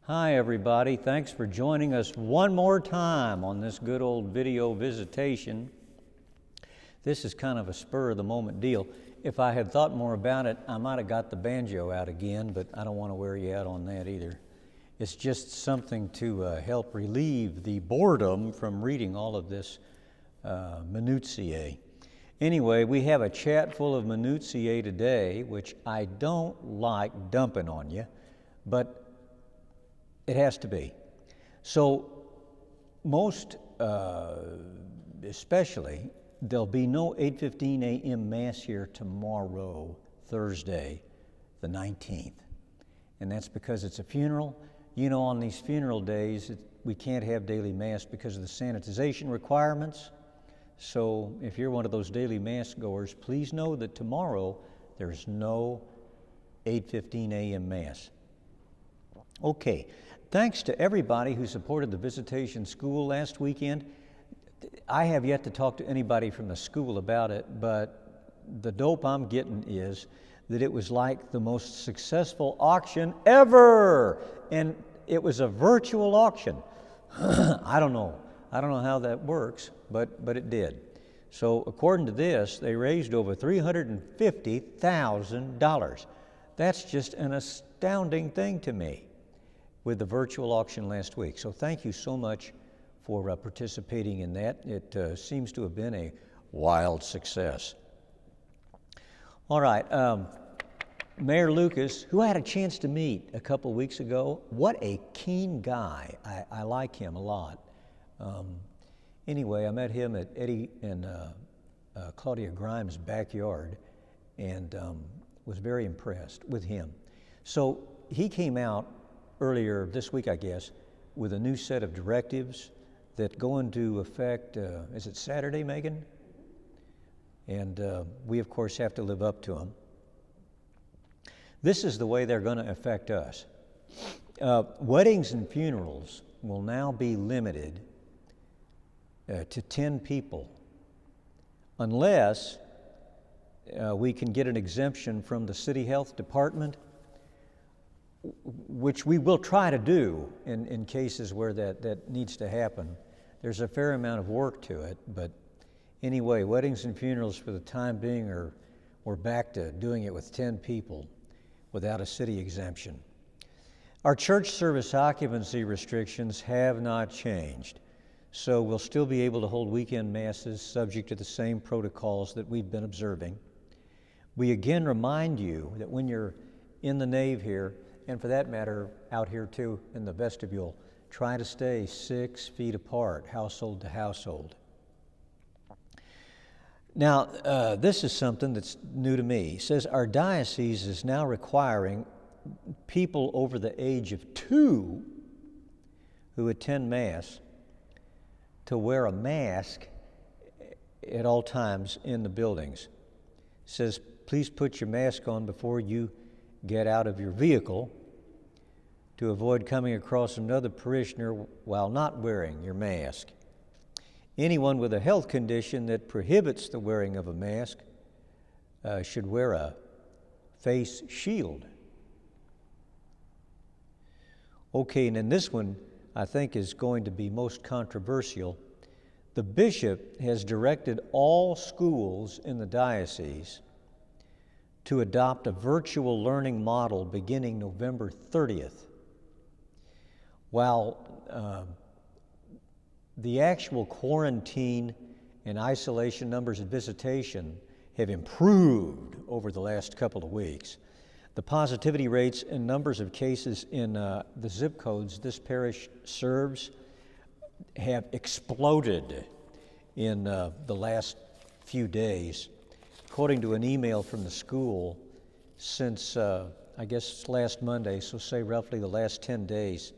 Hi everybody, thanks for joining us one more time on this good old video visitation. This is kind of a spur of the moment deal. If I had thought more about it, I might have got the banjo out again, but I don't want to wear you out on that either. It's just something to help relieve the boredom from reading all of this minutiae. Anyway, we have a chat full of minutiae today, which I don't like dumping on you, but it has to be. So most especially, there'll be no 8:15 a.m. Mass here tomorrow, Thursday, the 19th. And that's because it's a funeral. You know, on these funeral days, we can't have daily Mass because of the sanitization requirements. So if you're one of those daily Mass goers, please know that tomorrow there's no 8:15 a.m. Mass. Okay, thanks to everybody who supported the Visitation School last weekend. I have yet to talk to anybody from the school about it, but the dope I'm getting is that it was like the most successful auction ever, and it was a virtual auction. I don't know how that works, but it did. So according to this, they raised over $350,000. That's just an astounding thing to me with the virtual auction last week. So thank you so much for participating in that. It seems to have been a wild success. All right, Mayor Lucas, who I had a chance to meet a couple weeks ago, what a keen guy. I like him a lot. Anyway, I met him at Eddie and Claudia Grimes' backyard and was very impressed with him. So he came out earlier this week, I guess, with a new set of directives that go into effect, is it Saturday, Megan? And we, of course, have to live up to them. This is the way they're going to affect us. Weddings and funerals will now be limited to 10 people, unless we can get an exemption from the City Health Department, which we will try to do in cases where that needs to happen. There's a fair amount of work to it, but anyway, weddings and funerals for the time being we're back to doing it with 10 people without a city exemption. Our church service occupancy restrictions have not changed, so we'll still be able to hold weekend masses subject to the same protocols that we've been observing. We again remind you that when you're in the nave here, and for that matter, out here too in the vestibule, try to stay 6 feet apart, household to household. Now, this is something that's new to me. It says our diocese is now requiring people over the age of 2 who attend Mass to wear a mask at all times in the buildings. It says, please put your mask on before you get out of your vehicle to avoid coming across another parishioner while not wearing your mask. Anyone with a health condition that prohibits the wearing of a mask should wear a face shield. Okay, and then this one I think is going to be most controversial. The bishop has directed all schools in the diocese to adopt a virtual learning model beginning November 30th. While the actual quarantine and isolation numbers at Visitation have improved over the last couple of weeks, the positivity rates and numbers of cases in the zip codes this parish serves have exploded in the last few days. According to an email from the school, since I guess last Monday, so say roughly the last 10 days,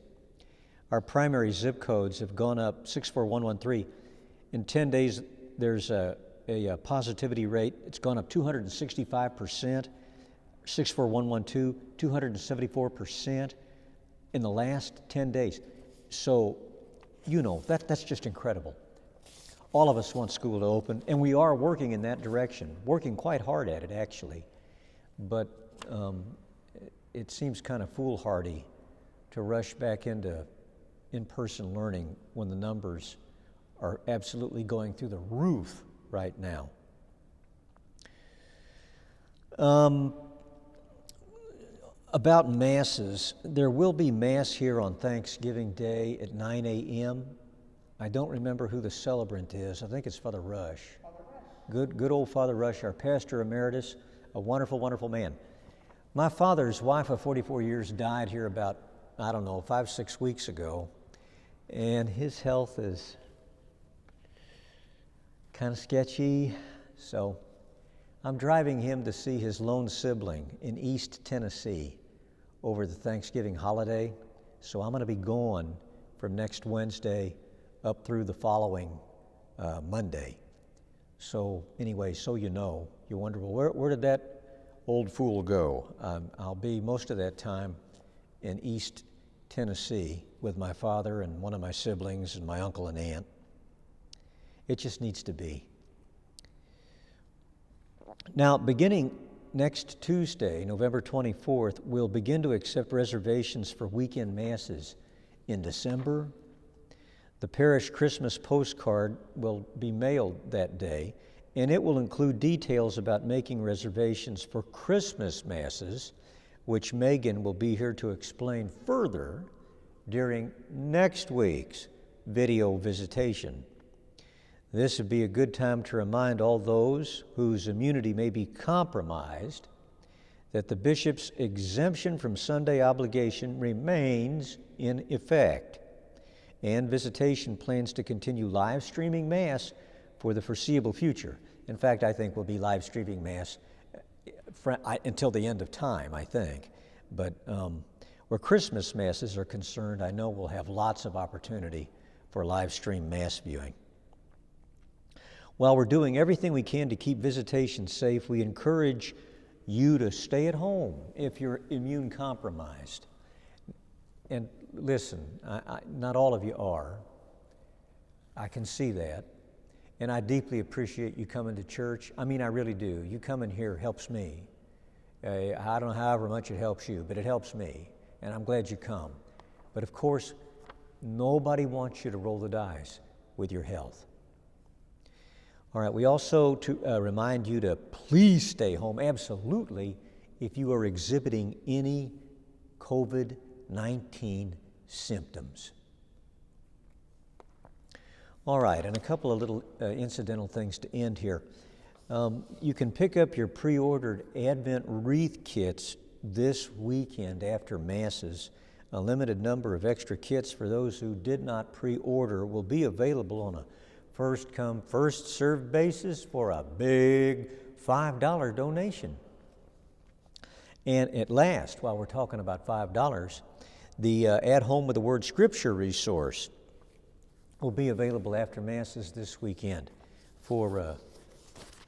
our primary zip codes have gone up 64113. In 10 days, there's a positivity rate. It's gone up 265%. 64112, 274% in the last 10 days. So, you know, that's just incredible. All of us want school to open, and we are working in that direction, working quite hard at it, actually. But it seems kind of foolhardy to rush back into in-person learning when the numbers are absolutely going through the roof right now. About masses, there will be mass here on Thanksgiving Day at 9 a.m. I don't remember who the celebrant is. I think it's Father Rush. Good old Father Rush, our pastor emeritus, a wonderful, wonderful man. My father's wife of 44 years died here about, 5-6 weeks ago, and his health is kind of sketchy, so I'm driving him to see his lone sibling in East Tennessee over the Thanksgiving holiday, so I'm going to be gone from next Wednesday up through the following Monday. So anyway, so you know, you wonder, well, where did that old fool go? I'll be most of that time in East Tennessee with my father and one of my siblings and my uncle and aunt. It just needs to be. Now, beginning next Tuesday, November 24th, we'll begin to accept reservations for weekend masses in December. The parish Christmas postcard will be mailed that day, and it will include details about making reservations for Christmas masses, which Megan will be here to explain further during next week's video visitation. This would be a good time to remind all those whose immunity may be compromised that the bishop's exemption from Sunday obligation remains in effect, and visitation plans to continue live streaming Mass for the foreseeable future. In fact, I think we'll be live streaming Mass until the end of time, I think. But where Christmas Masses are concerned, I know we'll have lots of opportunity for live stream Mass viewing. While we're doing everything we can to keep visitation safe, we encourage you to stay at home if you're immune compromised. And listen, not all of you are. I can see that. And I deeply appreciate you coming to church. I mean, I really do. You coming here helps me. I don't know however much it helps you, but it helps me. And I'm glad you come. But of course, nobody wants you to roll the dice with your health. All right, we also remind you to please stay home, absolutely, if you are exhibiting any COVID-19 symptoms. All right, and a couple of little incidental things to end here. You can pick up your pre-ordered Advent wreath kits this weekend after Masses. A limited number of extra kits for those who did not pre-order will be available on a first-come, first-served basis for a big $5 donation. And at last, while we're talking about $5, the At Home with the Word Scripture resource will be available after Masses this weekend for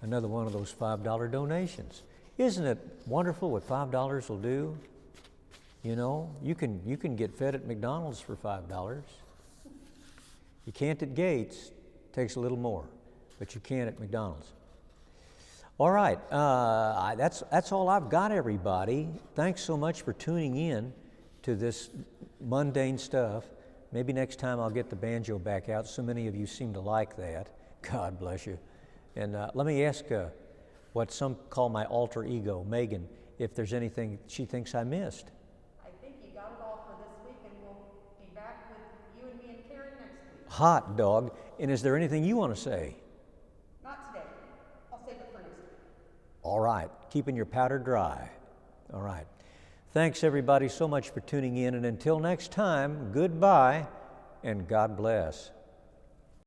another one of those $5 donations. Isn't it wonderful what $5 will do? You know, you can get fed at McDonald's for $5. You can't at Gates. Takes a little more, but you can at McDonald's. All right, that's all I've got, everybody. Thanks so much for tuning in to this mundane stuff. Maybe next time I'll get the banjo back out. So many of you seem to like that. God bless you. And let me ask what some call my alter ego, Megan, if there's anything she thinks I missed. I think you got it all for this week, and we'll be back with you and me and Karen next week. Hot dog. And is there anything you want to say? Not today. I'll save it for next week. All right. Keeping your powder dry. All right. Thanks, everybody, so much for tuning in. And until next time, goodbye and God bless.